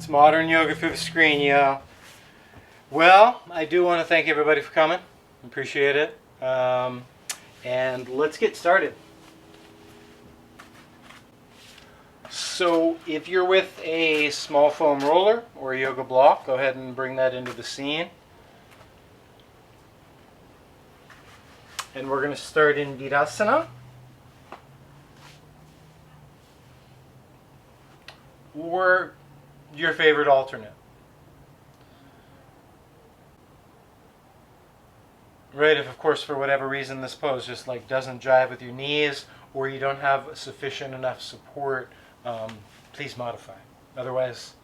It's modern yoga through the screen, yo. Well, I do want to thank everybody for coming. Appreciate it. And let's get started. So if you're with a small foam roller or a yoga block, go ahead and bring that into the scene. And we're going to start in Virasana. Or your favorite alternate. Right, if of course for whatever reason this pose just like doesn't jive with your knees or you don't have sufficient enough support, please modify. Otherwise,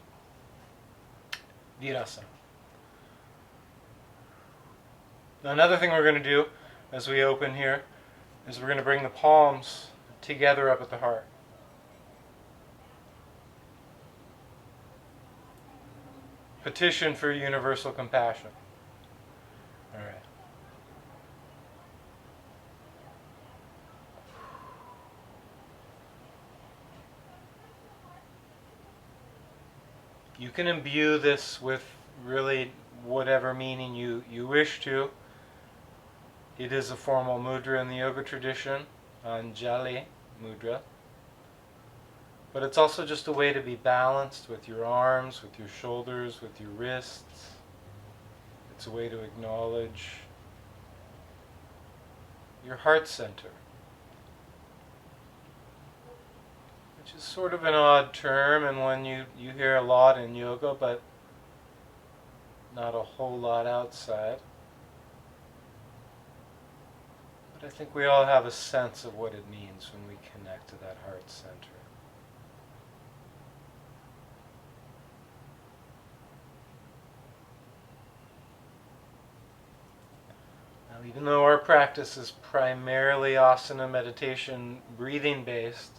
Virasana. Now another thing we're going to do as we open here is we're going to bring the palms together up at the heart. Petition for universal compassion. All right. You can imbue this with really whatever meaning you wish to. It is a formal mudra in the yoga tradition, Anjali mudra. But it's also just a way to be balanced with your arms, with your shoulders, with your wrists. It's a way to acknowledge your heart center, which is sort of an odd term and one you hear a lot in yoga, but not a whole lot outside. But I think we all have a sense of what it means when we connect to that heart center. Even though our practice is primarily asana meditation, breathing based,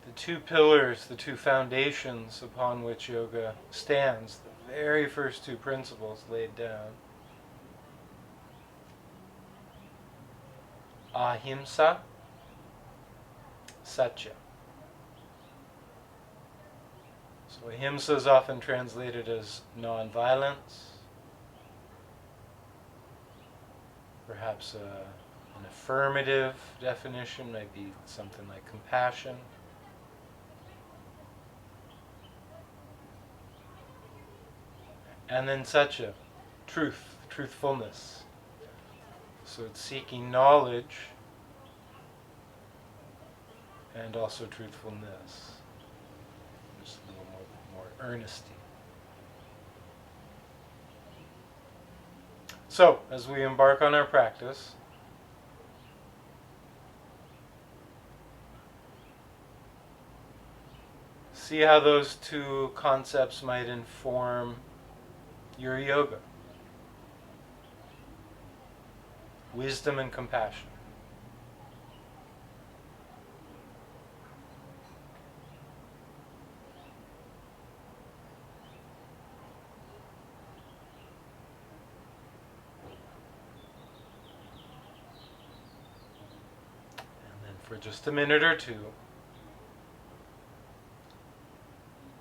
the two pillars, the two foundations upon which yoga stands, the very first two principles laid down, ahimsa, satya. So ahimsa is often translated as non-violence. Perhaps an affirmative definition might be something like compassion. And then satya, truth, truthfulness. So it's seeking knowledge and also truthfulness. Just a little more earnesty. So, as we embark on our practice, see how those two concepts might inform your yoga. Wisdom and compassion. For just a minute or two,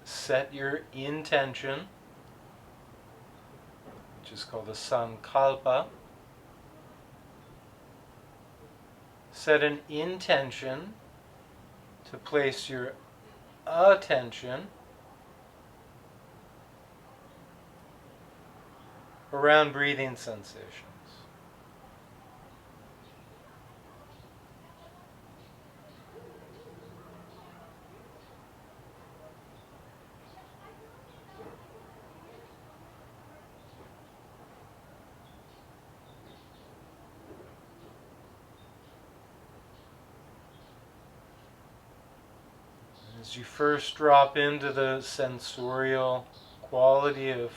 set your intention, which is called a sankalpa. Set an intention to place your attention around breathing sensations. As you first drop into the sensorial quality of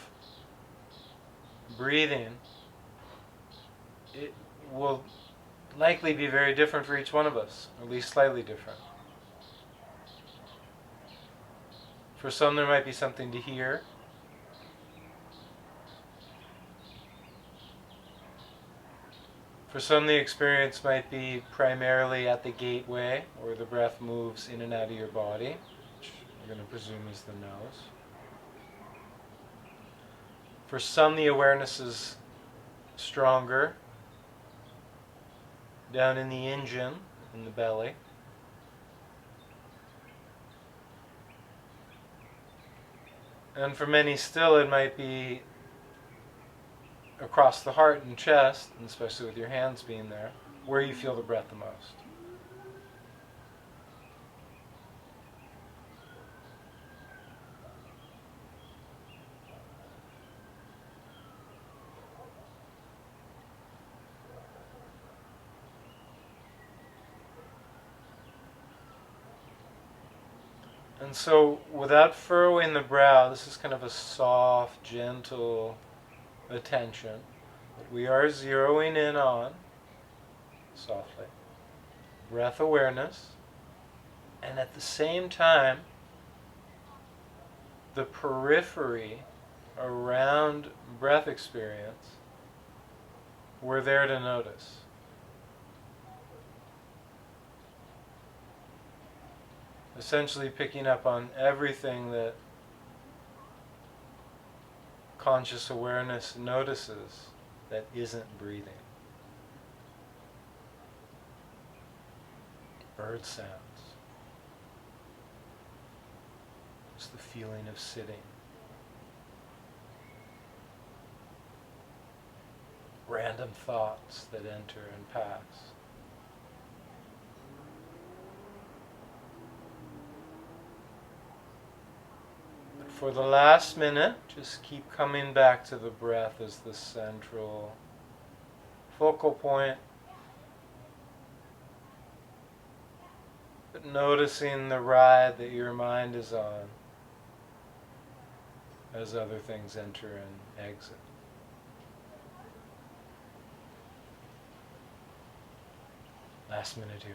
breathing, it will likely be very different for each one of us, or at least slightly different. For some there might be something to hear. For some, the experience might be primarily at the gateway, where the breath moves in and out of your body, which We're going to presume is the nose. For some, the awareness is stronger down in the engine, in the belly. And for many still, it might be across the heart and chest, and especially with your hands being there, where you feel the breath the most. And so, without furrowing the brow, this is kind of a soft, gentle attention that we are zeroing in on, softly, breath awareness, and at the same time, the periphery around breath experience, we're there to notice. Essentially picking up on everything that conscious awareness notices that isn't breathing. Bird sounds. Just the feeling of sitting. Random thoughts that enter and pass. For the last minute, just keep coming back to the breath as the central focal point. But noticing the ride that your mind is on as other things enter and exit. Last minute here.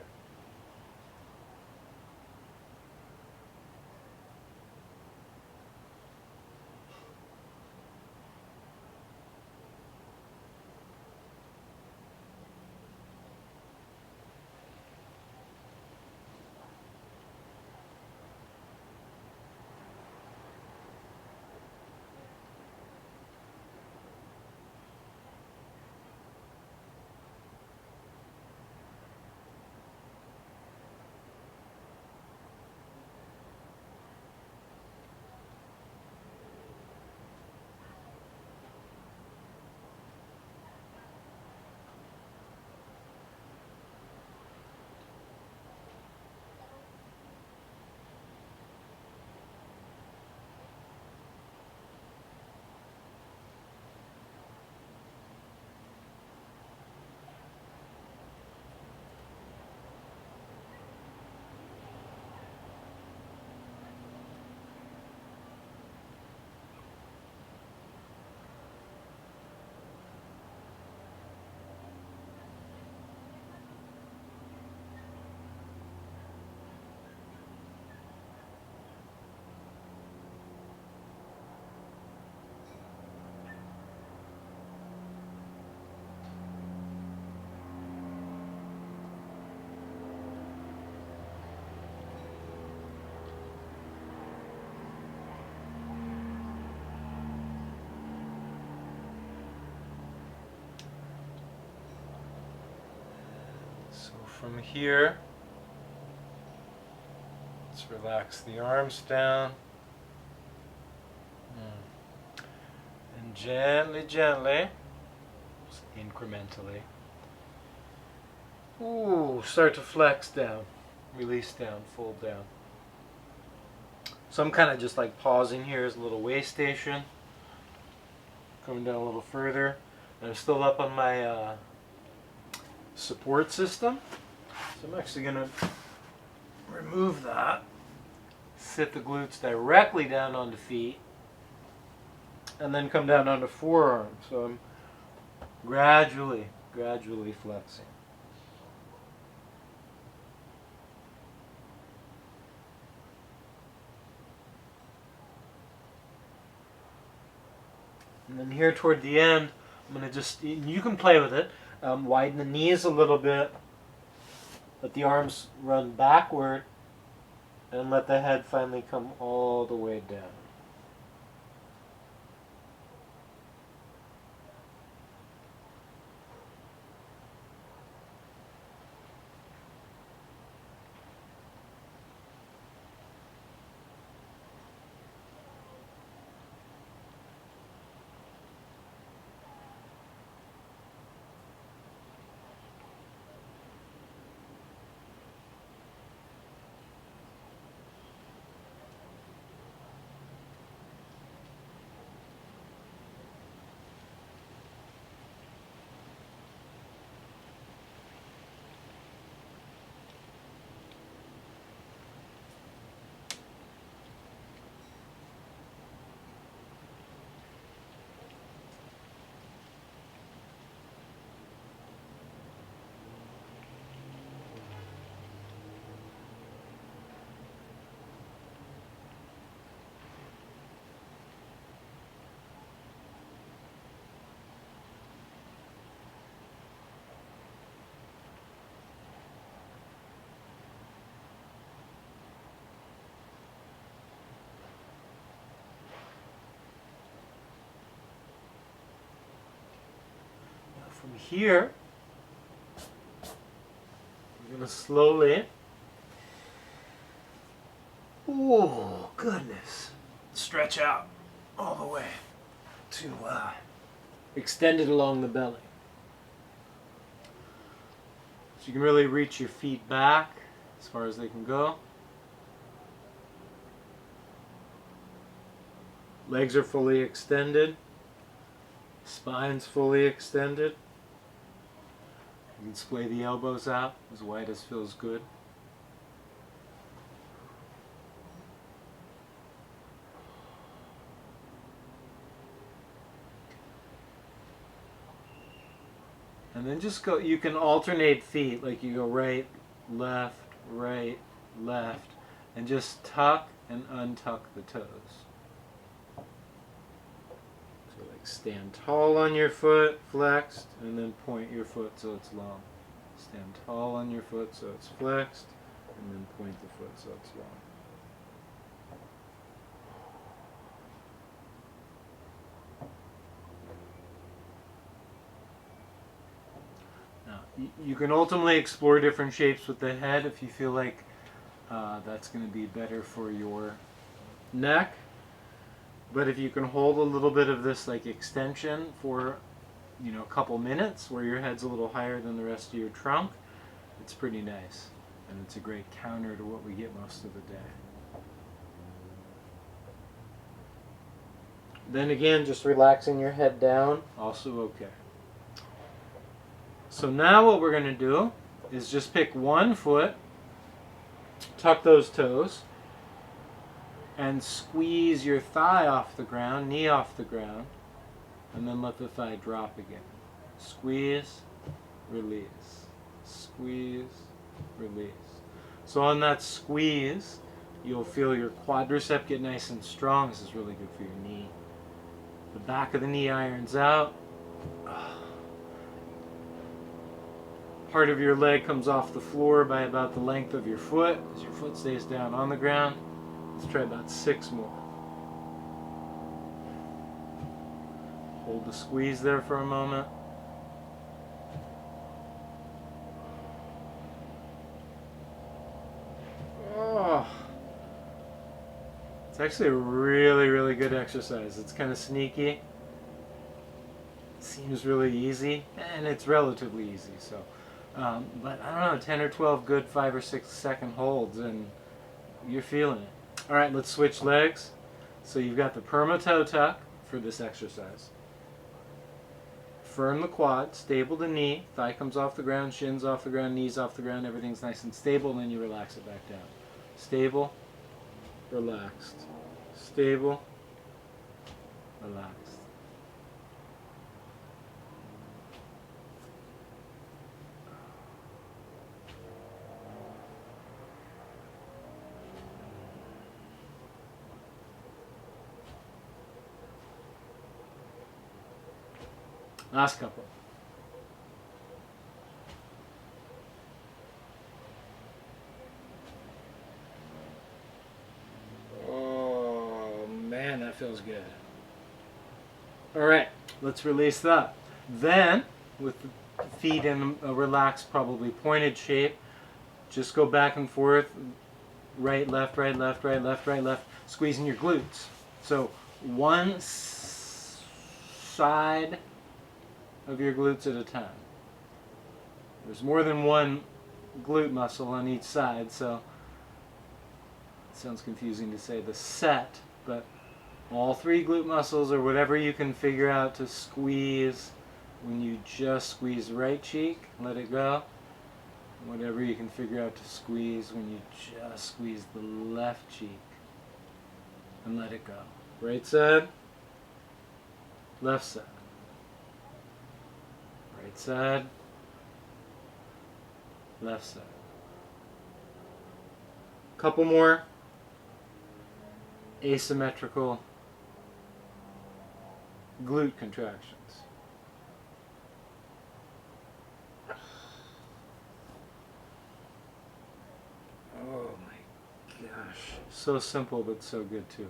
From here, let's relax the arms down. And gently, gently, just incrementally, start to flex down, release down, fold down. So I'm kind of just like pausing here as a little way station, coming down a little further. And I'm still up on my support system. So I'm actually going to remove that, sit the glutes directly down onto feet, and then come down onto forearms. So I'm gradually flexing. And then here toward the end, I'm going to just, you can play with it, widen the knees a little bit. Let the arms run backward And let the head finally come all the way down. From here, we're going to slowly, oh goodness, stretch out all the way to extend it along the belly. So you can really reach your feet back as far as they can go. Legs are fully extended. Spine's fully extended. You can splay the elbows out as wide as feels good. And then just go, you can alternate feet, like you go right, left, and just tuck and untuck the toes. So like stand tall on your foot, flexed, and then point your foot so it's long. Stand tall on your foot so it's flexed, and then point the foot so it's long. You can ultimately explore different shapes with the head if you feel like that's going to be better for your neck. But if you can hold a little bit of this like extension for a couple minutes where your head's a little higher than the rest of your trunk, it's pretty nice. And it's a great counter to what we get most of the day. Then again, just relaxing your head down, also okay. So now what we're going to do is just pick one foot, tuck those toes, and squeeze your thigh off the ground, knee off the ground, and then let the thigh drop again. Squeeze, release. Squeeze, release. So on that squeeze, you'll feel your quadricep get nice and strong. This is really good for your knee. The back of the knee irons out. Part of your leg comes off the floor by about the length of your foot as your foot stays down on the ground. Let's try about 6 more. Hold the squeeze there for a moment. Oh, it's actually a really, really good exercise. It's kind of sneaky. Seems really easy, and it's relatively easy. So. But I don't know, 10 or 12 good 5 or 6 second holds and you're feeling it. Alright, let's switch legs. So you've got the perma toe tuck for this exercise. Firm the quad, stable the knee, thigh comes off the ground, shins off the ground, knees off the ground, everything's nice and stable, and then you relax it back down. Stable, relaxed. Stable, relaxed. Last couple. Man, that feels good. Alright, let's release that. Then, with the feet in a relaxed, probably pointed shape, just go back and forth, right, left, right, left, right, left, right, left, squeezing your glutes. So, one side of your glutes at a time. There's more than one glute muscle on each side, so it sounds confusing to say the set, but all three glute muscles, or whatever you can figure out to squeeze when you just squeeze the right cheek, let it go. Whatever you can figure out to squeeze when you just squeeze the left cheek, and let it go. Right side, left side. Right side, left side. Couple more asymmetrical glute contractions. Oh my gosh. So simple, but so good too.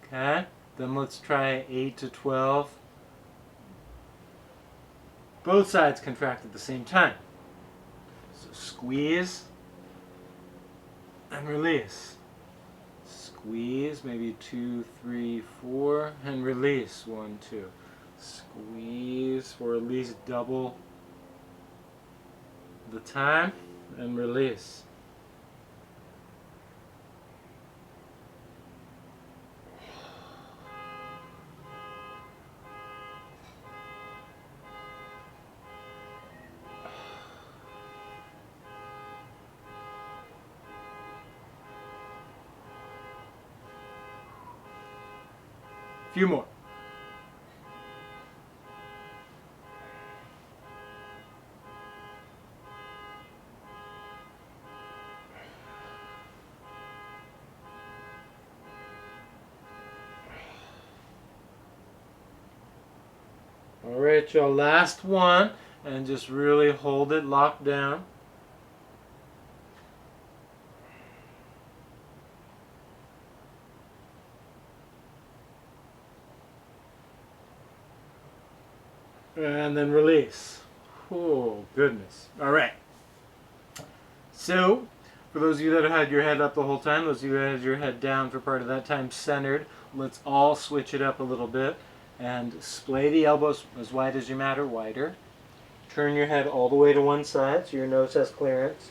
Okay, then let's try 8 to 12. Both sides contract at the same time. So squeeze and release. Squeeze, maybe 2, 3, 4, and release. 1, 2. Squeeze for at least double the time, and release. Few more. All right, y'all, last one, and just really hold it locked down. And then release. Oh, goodness. All right. So, for those of you that had your head up the whole time, those of you that had your head down for part of that time, centered, let's all switch it up a little bit. And splay the elbows as wide as you matter, wider. Turn your head all the way to one side so your nose has clearance.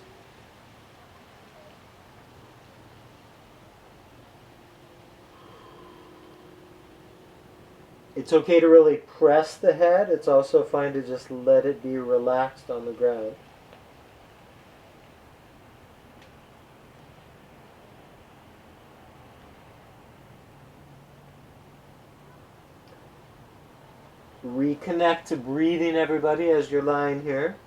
It's okay to really press the head. It's also fine to just let it be relaxed on the ground. Reconnect to breathing, everybody, as you're lying here.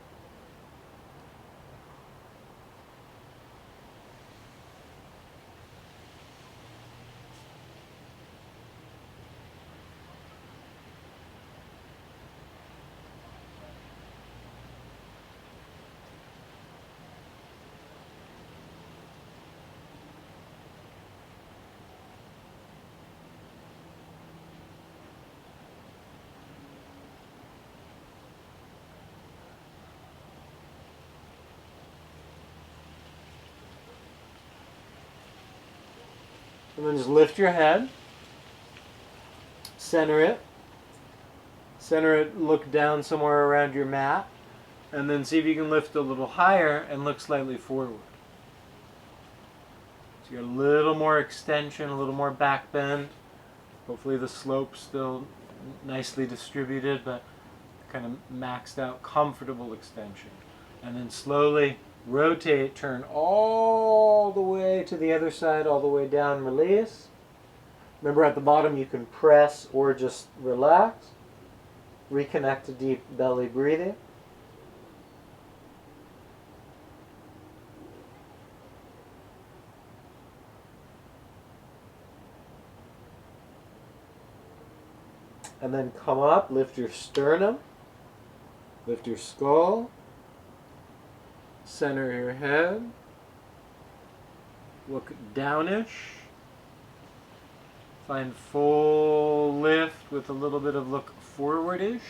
And then just lift your head. Center it. Center it, look down somewhere around your mat. And then see if you can lift a little higher and look slightly forward. So you get a little more extension, a little more back bend. Hopefully the slope's still nicely distributed, but kind of maxed out, comfortable extension. And then slowly rotate, turn all the way to the other side, all the way down, release. Remember at the bottom you can press or just relax. Reconnect to deep belly breathing. And then come up, lift your sternum, lift your skull, center your head, look downish, Find full lift with a little bit of look forward-ish.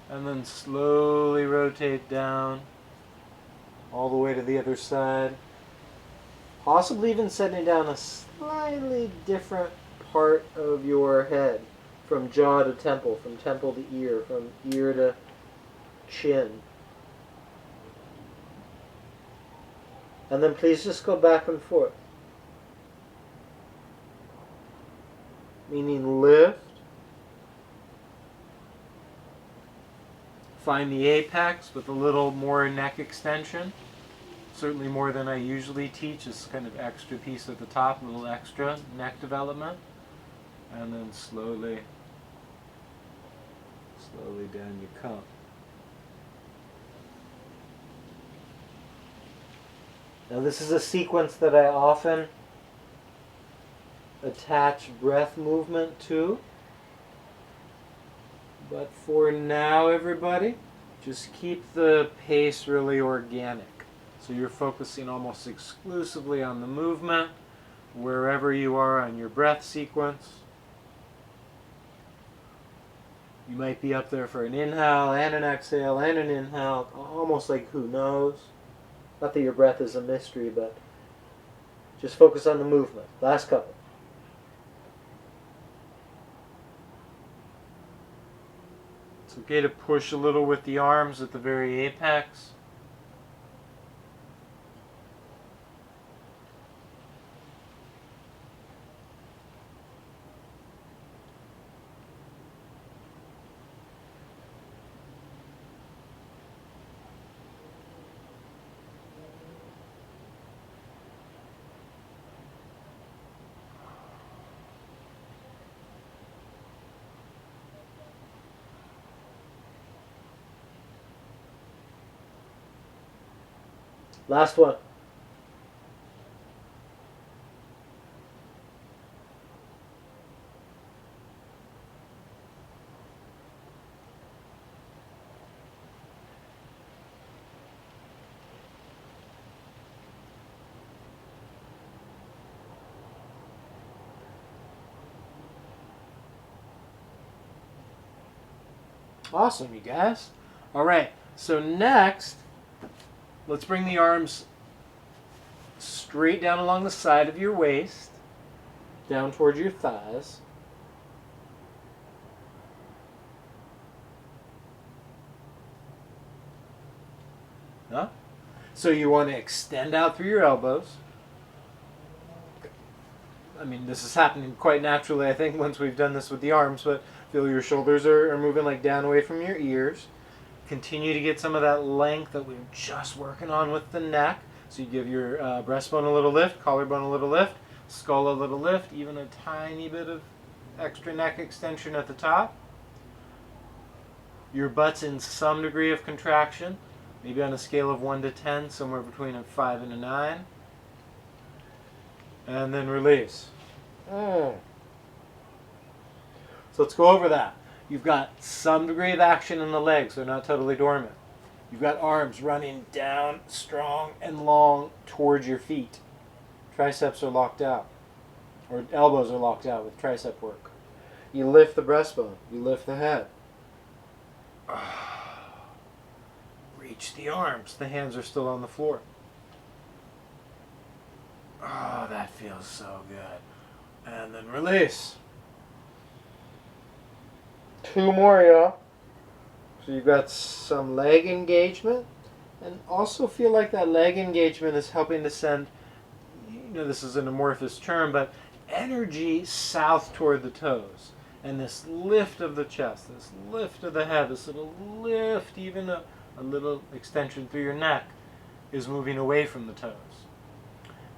And then slowly rotate down all the way to the other side. Possibly even setting down a slightly different part of your head. From jaw to temple, from temple to ear, from ear to chin. And then please just go back and forth. Meaning lift. Find the apex with a little more neck extension. Certainly more than I usually teach. It's kind of extra piece at the top, a little extra neck development. And then slowly down you come. Now this is a sequence that I often attach breath movement to. But for now, everybody, just keep the pace really organic. So you're focusing almost exclusively on the movement, wherever you are on your breath sequence. You might be up there for an inhale and an exhale and an inhale, almost like who knows. Not that your breath is a mystery, but just focus on the movement. Last couple. It's okay to push a little with the arms at the very apex. Last one. Awesome, you guys. All right, so next, let's bring the arms straight down along the side of your waist, down towards your thighs. Huh? So you want to extend out through your elbows. I mean, this is happening quite naturally, I think, once we've done this with the arms, but feel your shoulders are moving like down away from your ears. Continue to get some of that length that we were just working on with the neck. So you give your breastbone a little lift, collarbone a little lift, skull a little lift, even a tiny bit of extra neck extension at the top. Your butt's in some degree of contraction, maybe on a scale of 1 to 10, somewhere between a 5 and a 9. And then release. So let's go over that. You've got some degree of action in the legs. They're not totally dormant. You've got arms running down, strong and long towards your feet. Triceps are locked out. Or elbows are locked out with tricep work. You lift the breastbone. You lift the head. Reach the arms. The hands are still on the floor. Oh, that feels so good. And then release. 2 more, y'all. So you've got some leg engagement, and also feel like that leg engagement is helping to send, this is an amorphous term, but energy south toward the toes. And this lift of the chest, this lift of the head, this little lift, even a little extension through your neck, is moving away from the toes.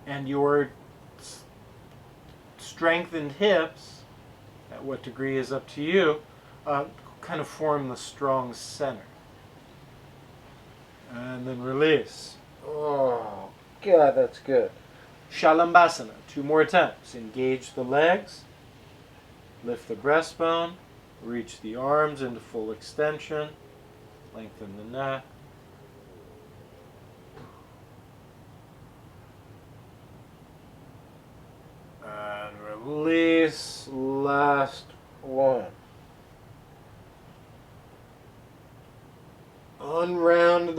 And your strengthened hips, at what degree is up to you, kind of form the strong center. And then release. Oh, God, that's good. Shalambhasana, 2 more attempts. Engage the legs, lift the breastbone, reach the arms into full extension, lengthen the neck.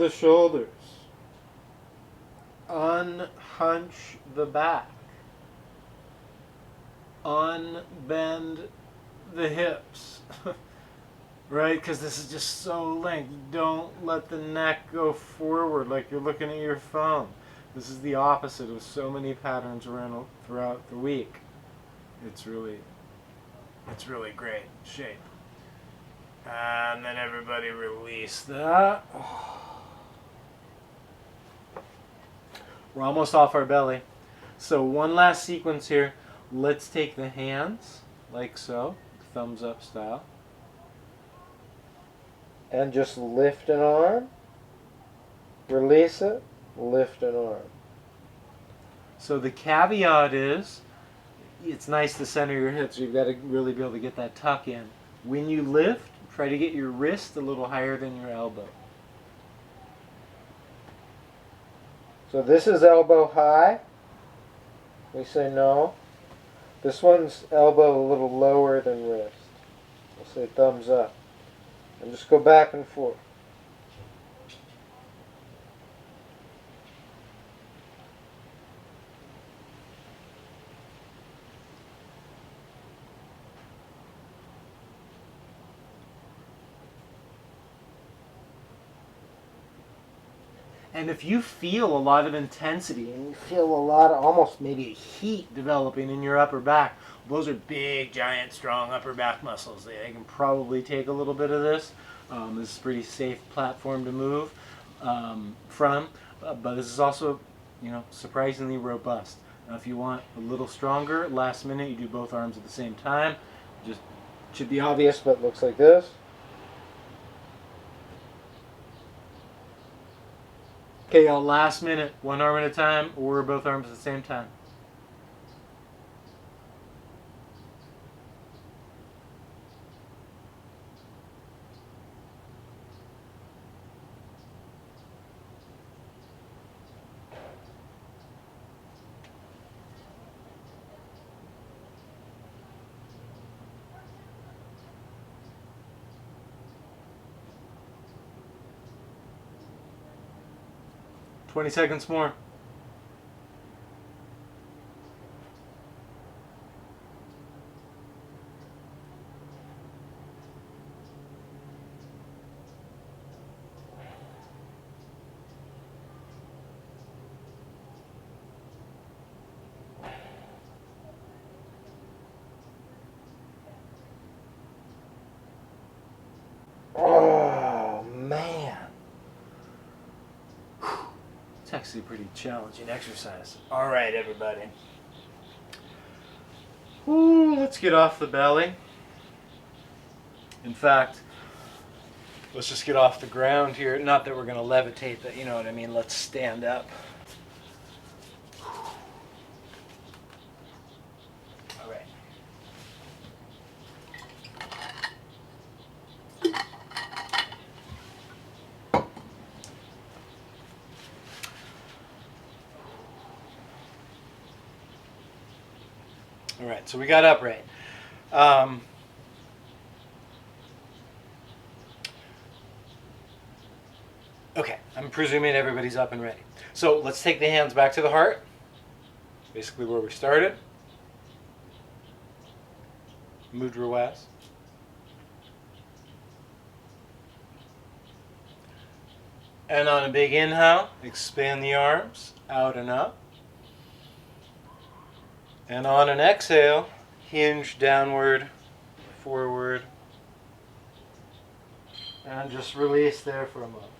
the shoulders. Unhunch the back. Unbend the hips. Right? Because this is just so linked. Don't let the neck go forward like you're looking at your phone. This is the opposite of so many patterns around throughout the week. It's really great shape. And then everybody release that. We're almost off our belly. So one last sequence here. Let's take the hands, like so, thumbs up style. And just lift an arm. Release it, lift an arm. So the caveat is, it's nice to center your hips. You've got to really be able to get that tuck in. When you lift, try to get your wrist a little higher than your elbow. So this is elbow high. We say no. This one's elbow a little lower than wrist. We'll say thumbs up. And just go back and forth. And if you feel a lot of intensity and you feel a lot of almost maybe heat developing in your upper back, those are big, giant, strong upper back muscles. They can probably take a little bit of this. This is a pretty safe platform to move from, but this is also, surprisingly robust. Now, if you want a little stronger, last minute, you do both arms at the same time. Just should be obvious, but looks like this. Okay, y'all, last minute, one arm at a time or both arms at the same time. Twenty seconds more. Oh, man. It's actually a pretty challenging exercise. All right, everybody. Ooh, let's get off the belly. In fact, let's just get off the ground here. Not that we're going to levitate, but you know what I mean. Let's stand up. All right. All right, so we got upright. Okay, I'm presuming everybody's up and ready. So let's take the hands back to the heart. Basically where we started. Mudra wise. And on a big inhale, expand the arms out and up. And on an exhale, hinge downward, forward, and just release there for a moment.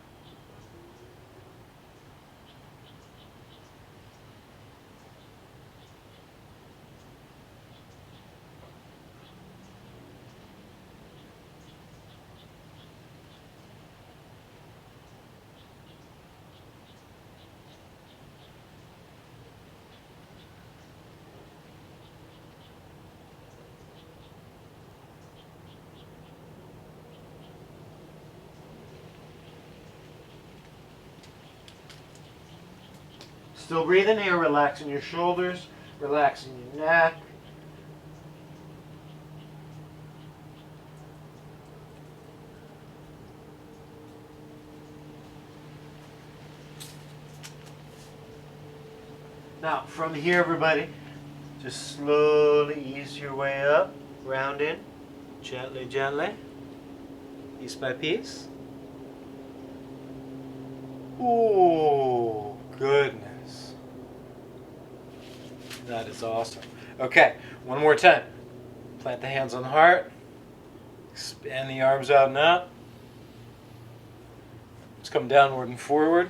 Still breathing here, relaxing your shoulders, relaxing your neck. Now, from here, everybody, just slowly ease your way up, round in, gently, gently, piece by piece. Ooh, goodness. That is awesome. Okay, one more time. Plant the hands on the heart. Expand the arms out and up. Let's come downward and forward.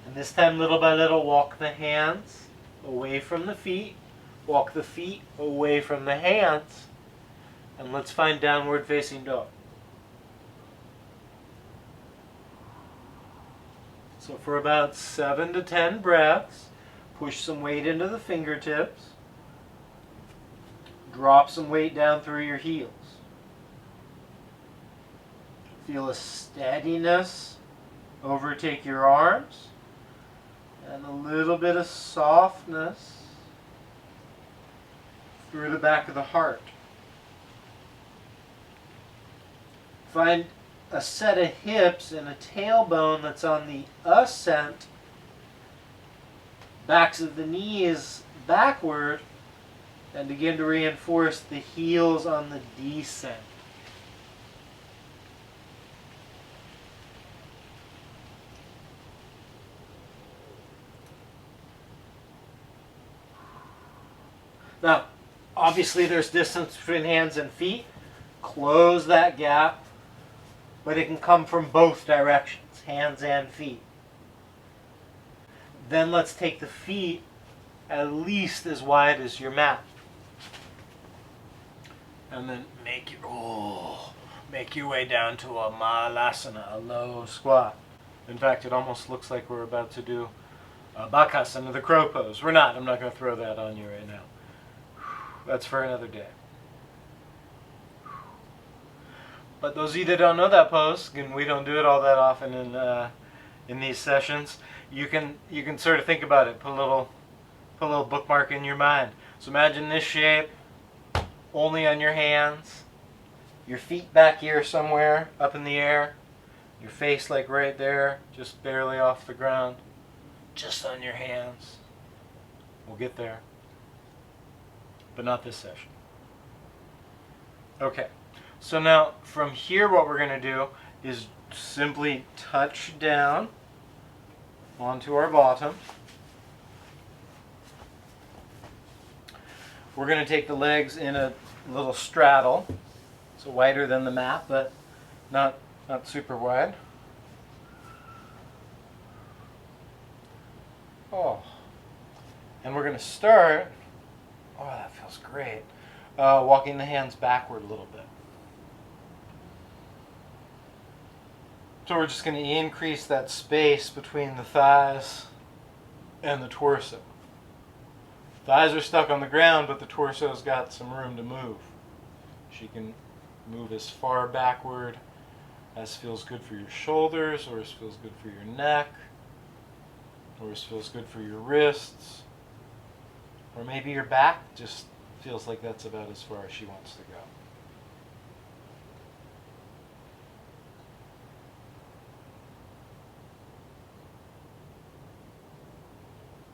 And this time, little by little, walk the hands away from the feet. Walk the feet away from the hands. And let's find downward facing dog. So for about 7 to 10 breaths, push some weight into the fingertips. Drop some weight down through your heels. Feel a steadiness overtake your arms and a little bit of softness through the back of the heart. Find a set of hips and a tailbone that's on the ascent, backs of the knees backward, and begin to reinforce the heels on the descent. Now, obviously there's distance between hands and feet. Close that gap, but it can come from both directions, hands and feet. Then let's take the feet at least as wide as your mat. And then make your way down to a malasana, a low squat. In fact, it almost looks like we're about to do a bakasana, the crow pose. We're not. I'm not going to throw that on you right now. That's for another day. But those of you that don't know that pose, and we don't do it all that often in these sessions, you can sort of think about it. Put a little bookmark in your mind. So imagine this shape, only on your hands, your feet back here somewhere, up in the air, your face like right there, just barely off the ground, just on your hands. We'll get there, but not this session. Okay, so now from here what we're going to do is simply touch down onto our bottom. We're going to take the legs in a little straddle, so wider than the mat, but not super wide. Oh, and we're going to start, oh that feels great, walking the hands backward a little bit. So we're just going to increase that space between the thighs and the torso. Thighs are stuck on the ground, but the torso's got some room to move. She can move as far backward as feels good for your shoulders, or as feels good for your neck, or as feels good for your wrists, or maybe your back just feels like that's about as far as she wants to go.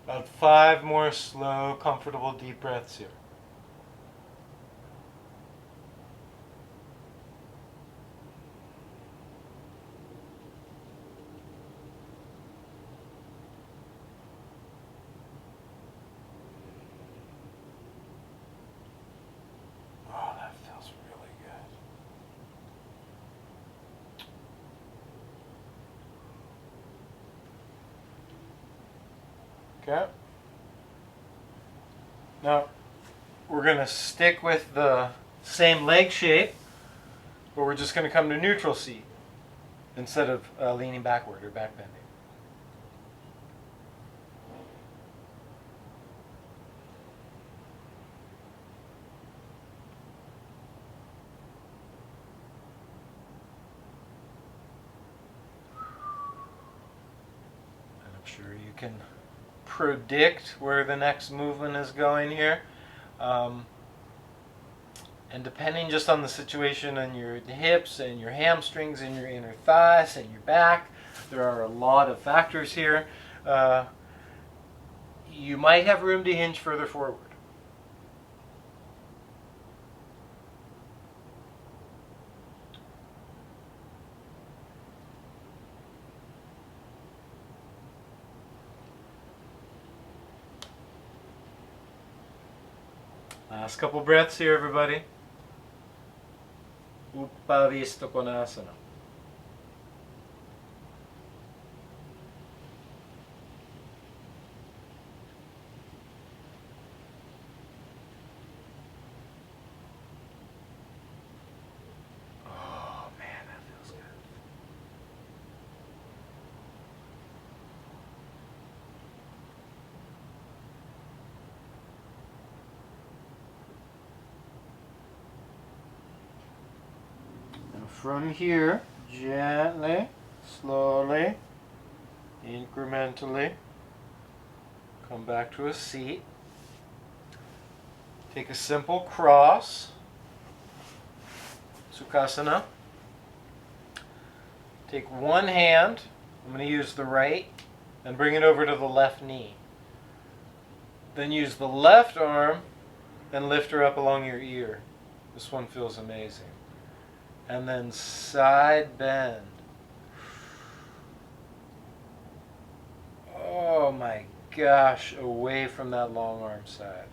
About 5 more slow, comfortable, deep breaths here. Oh, that feels really good. Okay. Now, we're going to stick with the same leg shape, but we're just going to come to neutral seat instead of leaning backward or back bending. And I'm sure you can predict where the next movement is going here. And depending just on the situation on your hips and your hamstrings and your inner thighs and your back, there are a lot of factors here. You might have room to hinge further forward. Last couple breaths here, everybody. Upavista Konasana. Oh man, that feels good. From here, gently, slowly, incrementally, come back to a seat. Take a simple cross, Sukhasana. Take one hand, I'm going to use the right, and bring it over to the left knee. Then use the left arm and lift her up along your ear. This one feels amazing. And then side bend. Oh my gosh, away from that long arm side.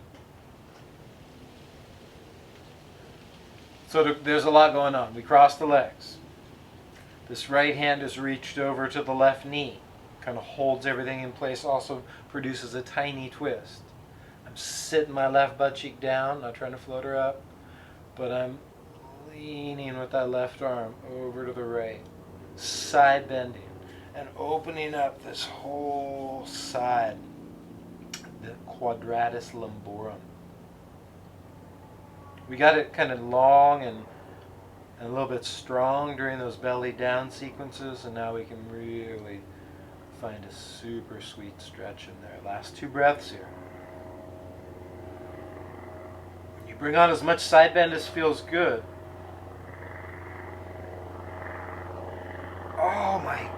So there's a lot going on. We cross the legs. This right hand is reached over to the left knee. Kind of holds everything in place, also produces a tiny twist. I'm sitting my left butt cheek down, not trying to float her up, but I'm leaning with that left arm over to the right, side bending, and opening up this whole side, the quadratus lumborum. We got it kind of long and a little bit strong during those belly down sequences, and now we can really find a super sweet stretch in there. Last two breaths here. You bring on as much side bend as feels good. Oh my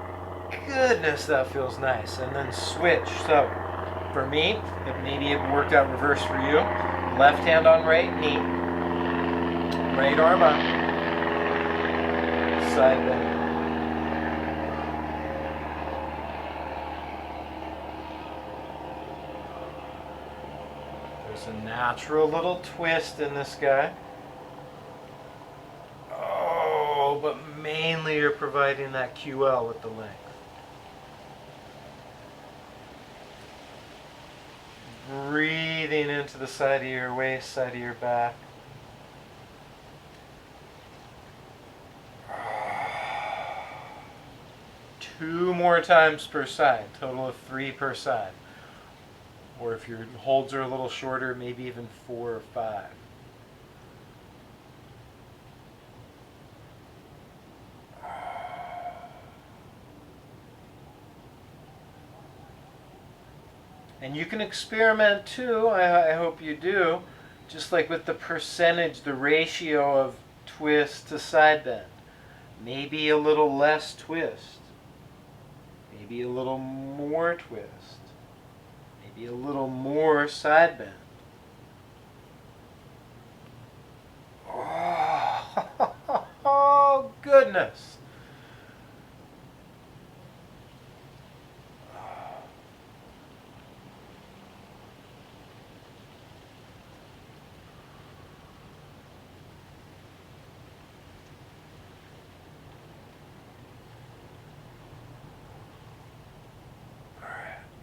goodness, that feels nice. And then switch. So, for me, maybe it worked out reverse for you. Left hand on right knee. Right arm up. Side bend. There's a natural little twist in this guy. But mainly you're providing that QL with the length. Breathing into the side of your waist, side of your back. Two more times per side, total of 3 per side. Or if your holds are a little shorter, maybe even 4 or 5. And you can experiment too, I hope you do, just like with the percentage, the ratio of twist to side bend. Maybe a little less twist. Maybe a little more twist. Maybe a little more side bend. Oh, goodness.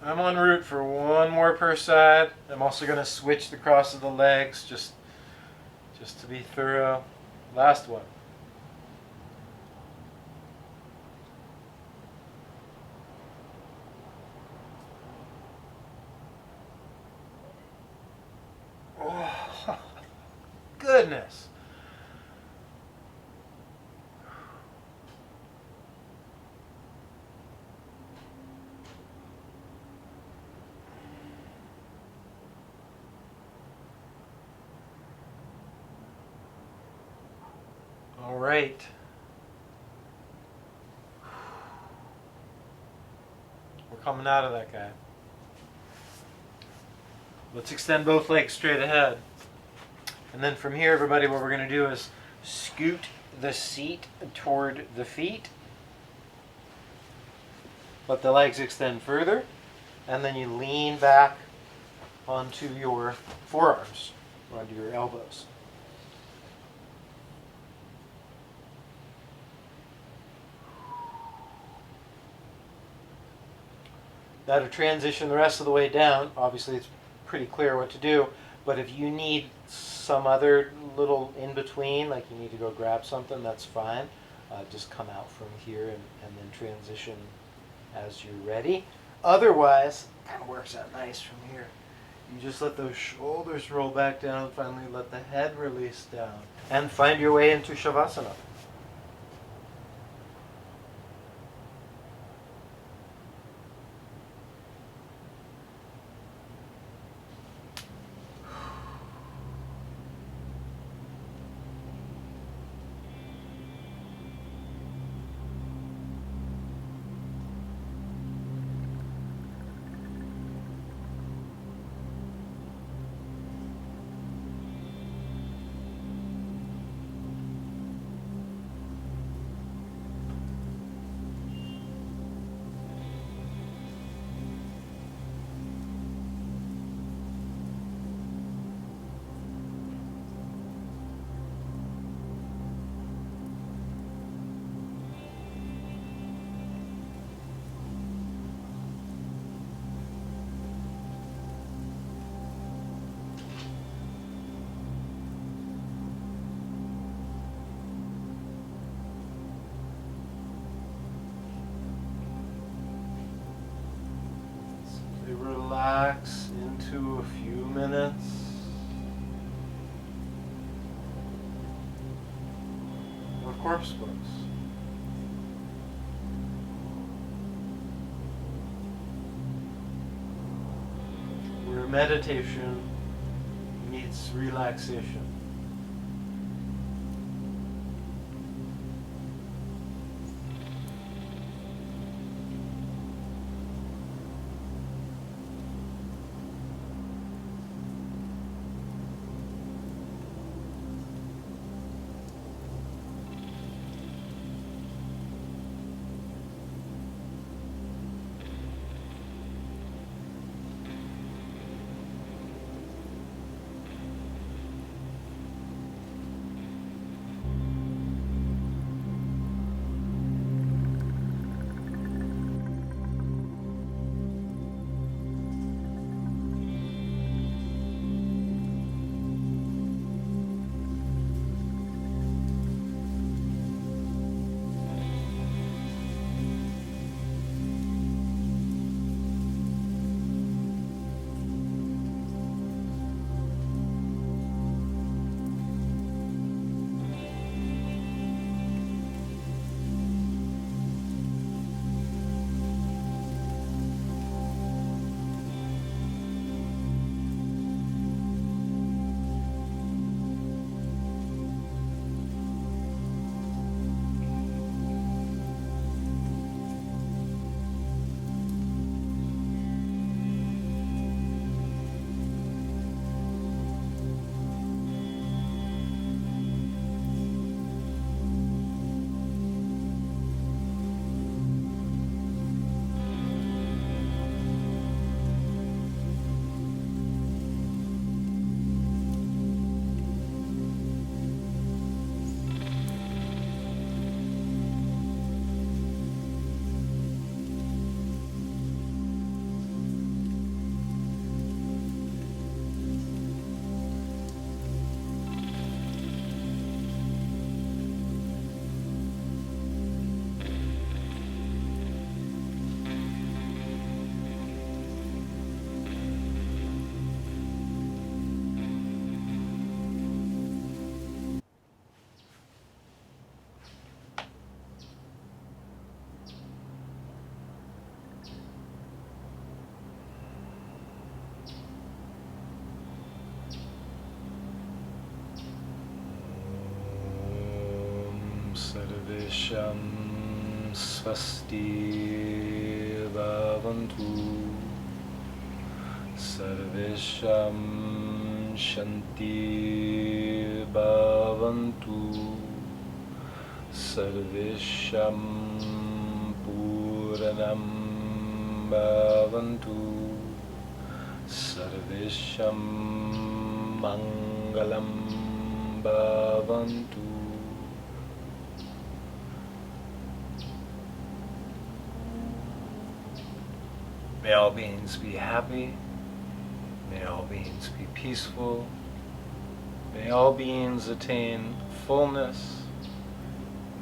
I'm en route for one more per side. I'm also going to switch the cross of the legs just to be thorough. Last one. Oh, goodness. All right. We're coming out of that guy. Let's extend both legs straight ahead. And then from here, everybody, what we're going to do is scoot the seat toward the feet. Let the legs extend further. And then you lean back onto your forearms, or onto your elbows. Now to transition the rest of the way down, obviously it's pretty clear what to do, but if you need some other little in-between, like you need to go grab something, that's fine. Just come out from here and then transition as you're ready. Otherwise, it kind of works out nice from here. You just let those shoulders roll back down, finally let the head release down, and find your way into Shavasana. Relax into a few minutes. Or corpse pose. Where meditation meets relaxation. Sarvesham Swasti Bhavantu. Sarvesham Shanti Bhavantu. Sarvesham Puranam Bhavantu. Sarvesham Mangalam Bhavantu. May all beings be happy. May all beings be peaceful. May all beings attain fullness.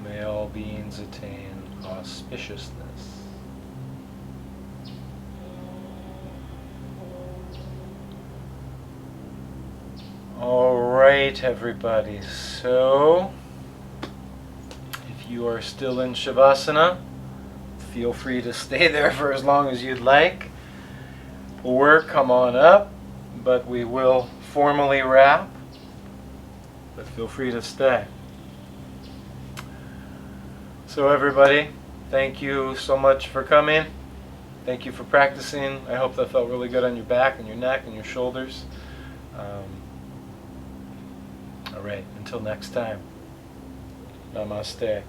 May all beings attain auspiciousness. All right, everybody. So, if you are still in Shavasana, feel free to stay there for as long as you'd like, or come on up, but we will formally wrap, but feel free to stay. So everybody, thank you so much for coming. Thank you for practicing. I hope that felt really good on your back and your neck and your shoulders. All right, until next time, namaste.